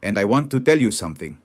And I want to tell you something.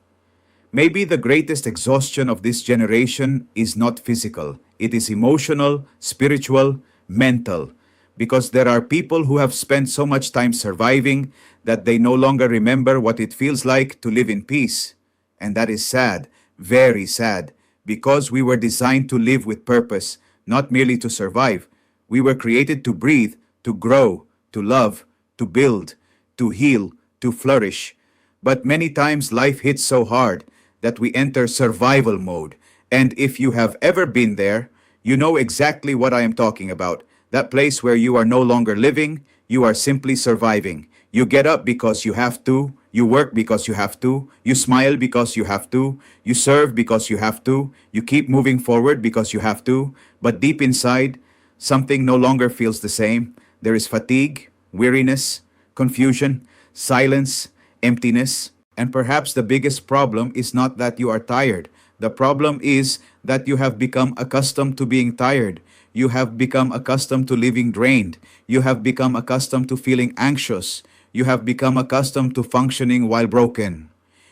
Maybe the greatest exhaustion of this generation is not physical, it is emotional, spiritual, mental. Because there are people who have spent so much time surviving that they no longer remember what it feels like to live in peace. And that is sad, very sad, because we were designed to live with purpose, not merely to survive. We were created to breathe, to grow, to love, to build, to heal, to flourish. But many times life hits so hard that we enter survival mode. And if you have ever been there, you know exactly what I am talking about. That place where you are no longer living, you are simply surviving. You get up because you have to, you work because you have to, you smile because you have to, you serve because you have to, you keep moving forward because you have to, but deep inside, something no longer feels the same. There is fatigue, weariness, confusion, silence, emptiness, and perhaps the biggest problem is not that you are tired. The problem is that you have become accustomed to being tired. You have become accustomed to living drained. You have become accustomed to feeling anxious. You have become accustomed to functioning while broken.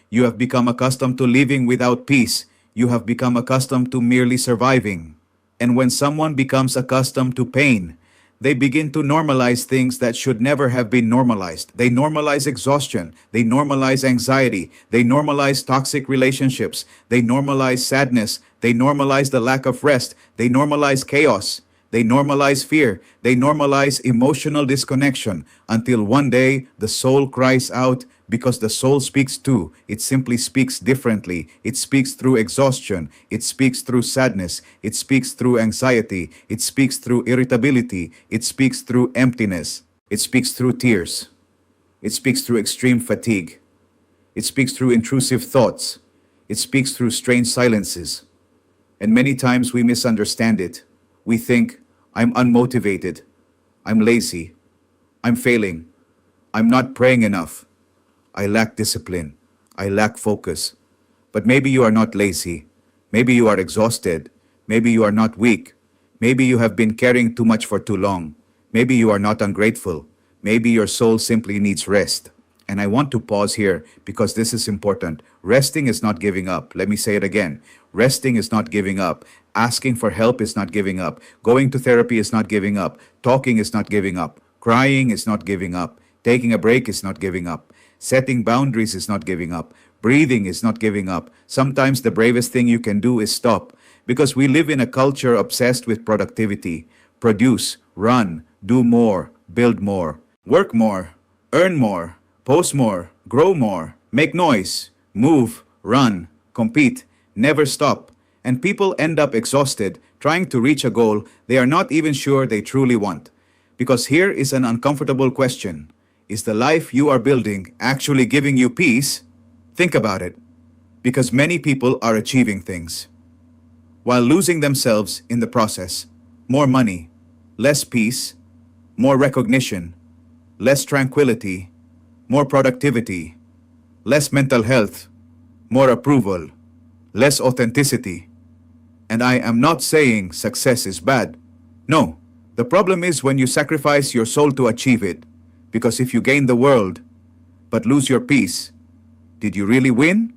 You have become accustomed to living without peace. You have become accustomed to merely surviving. And when someone becomes accustomed to pain, they begin to normalize things that should never have been normalized. They normalize exhaustion. They normalize anxiety. They normalize toxic relationships. They normalize sadness. They normalize the lack of rest. They normalize chaos. They normalize fear. They normalize emotional disconnection until one day the soul cries out because the soul speaks too. It simply speaks differently. It speaks through exhaustion. It speaks through sadness. It speaks through anxiety. It speaks through irritability. It speaks through emptiness. It speaks through tears. It speaks through extreme fatigue. It speaks through intrusive thoughts. It speaks through strange silences. And many times we misunderstand it. We think, I'm unmotivated. I'm lazy. I'm failing. I'm not praying enough. I lack discipline. I lack focus. But maybe you are not lazy. Maybe you are exhausted. Maybe you are not weak. Maybe you have been carrying too much for too long. Maybe you are not ungrateful. Maybe your soul simply needs rest. And I want to pause here because this is important. Resting is not giving up. Let me say it again. Resting is not giving up. Asking for help is not giving up. Going to therapy is not giving up. Talking is not giving up. Crying is not giving up. Taking a break is not giving up. Setting boundaries is not giving up. Breathing is not giving up. Sometimes the bravest thing you can do is stop, because we live in a culture obsessed with productivity. Produce, run, do more, build more, work more, earn more, post more, grow more, make noise, move, run, compete, never stop. And people end up exhausted trying to reach a goal they are not even sure they truly want. Because here is an uncomfortable question. Is the life you are building actually giving you peace? Think about it. Because many people are achieving things while losing themselves in the process. More money, less peace, more recognition, less tranquility, more productivity, less mental health, more approval, less authenticity. And I am not saying success is bad. No, the problem is when you sacrifice your soul to achieve it. Because if you gain the world, but lose your peace, did you really win?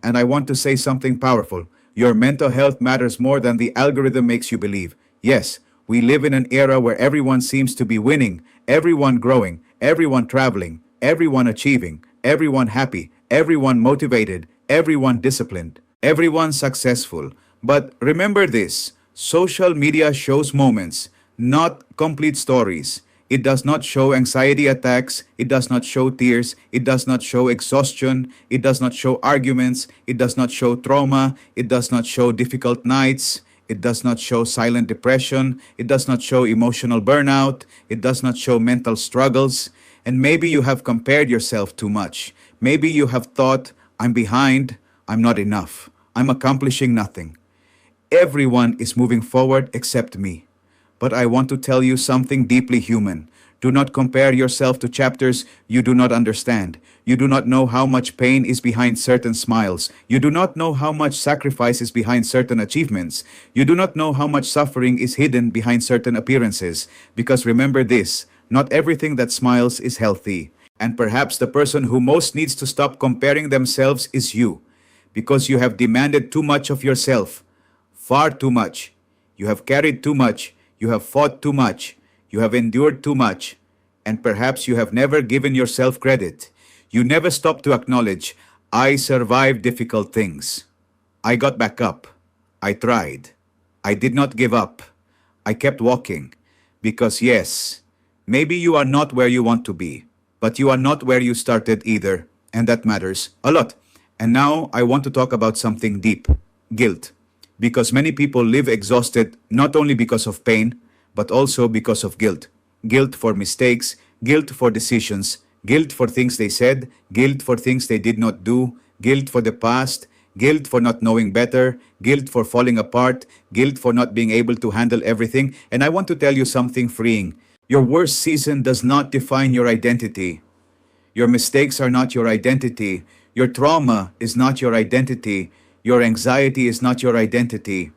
And I want to say something powerful. Your mental health matters more than the algorithm makes you believe. Yes, we live in an era where everyone seems to be winning, everyone growing, everyone traveling, everyone achieving, everyone happy, everyone motivated, everyone disciplined, everyone successful. But remember this, social media shows moments, not complete stories. It does not show anxiety attacks. It does not show tears. It does not show exhaustion. It does not show arguments. It does not show trauma. It does not show difficult nights. It does not show silent depression. It does not show emotional burnout. It does not show mental struggles. And maybe you have compared yourself too much. Maybe you have thought, I'm behind. I'm not enough. I'm accomplishing nothing. Everyone is moving forward except me. But I want to tell you something deeply human. Do not compare yourself to chapters you do not understand. You do not know how much pain is behind certain smiles. You do not know how much sacrifice is behind certain achievements. You do not know how much suffering is hidden behind certain appearances. Because remember this, not everything that smiles is healthy. And perhaps the person who most needs to stop comparing themselves is you, because you have demanded too much of yourself, far too much. You have carried too much, you have fought too much, you have endured too much, and perhaps you have never given yourself credit. You never stop to acknowledge, I survived difficult things. I got back up. I tried. I did not give up. I kept walking. Because yes, maybe you are not where you want to be, but you are not where you started either, and that matters a lot. And now I want to talk about something deep, guilt. Because many people live exhausted not only because of pain, but also because of guilt. Guilt for mistakes, guilt for decisions, guilt for things they said, guilt for things they did not do, guilt for the past, guilt for not knowing better, guilt for falling apart, guilt for not being able to handle everything. And I want to tell you something freeing. Your worst season does not define your identity. Your mistakes are not your identity. Your trauma is not your identity. Your anxiety is not your identity.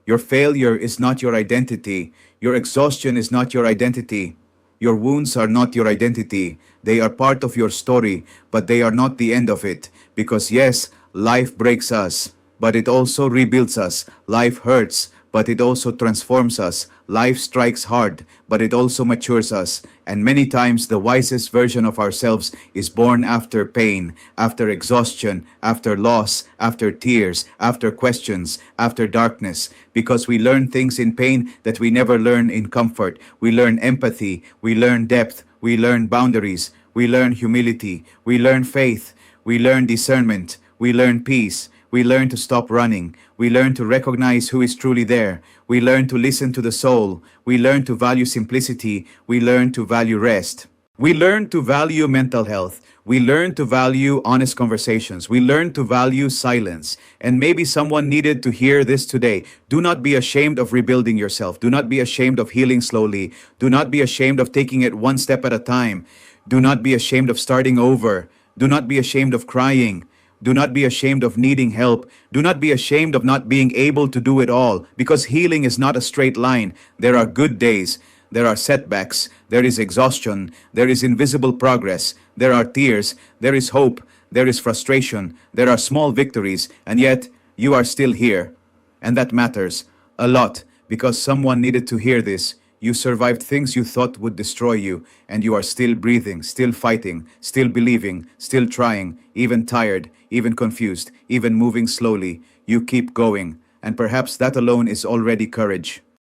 Your failure is not your identity. Your exhaustion is not your identity. Your wounds are not your identity. They are part of your story, but they are not the end of it. Because yes, life breaks us, but it also rebuilds us. Life hurts, but it also transforms us. Life strikes hard, but it also matures us. And many times the wisest version of ourselves is born after pain, after exhaustion, after loss, after tears, after questions, after darkness. Because we learn things in pain that we never learn in comfort. We learn empathy, we learn depth, we learn boundaries, we learn humility, we learn faith, we learn discernment, we learn peace. We learn to stop running. We learn to recognize who is truly there. We learn to listen to the soul. We learn to value simplicity. We learn to value rest. We learn to value mental health. We learn to value honest conversations. We learn to value silence. And maybe someone needed to hear this today. Do not be ashamed of rebuilding yourself. Do not be ashamed of healing slowly. Do not be ashamed of taking it one step at a time. Do not be ashamed of starting over. Do not be ashamed of crying. Do not be ashamed of needing help. Do not be ashamed of not being able to do it all, because healing is not a straight line. There are good days. There are setbacks. There is exhaustion. There is invisible progress. There are tears. There is hope. There is frustration. There are small victories. And yet, you are still here. And that matters a lot, because someone needed to hear this. You survived things you thought would destroy you, and you are still breathing, still fighting, still believing, still trying, even tired, even confused, even moving slowly. You keep going, and perhaps that alone is already courage.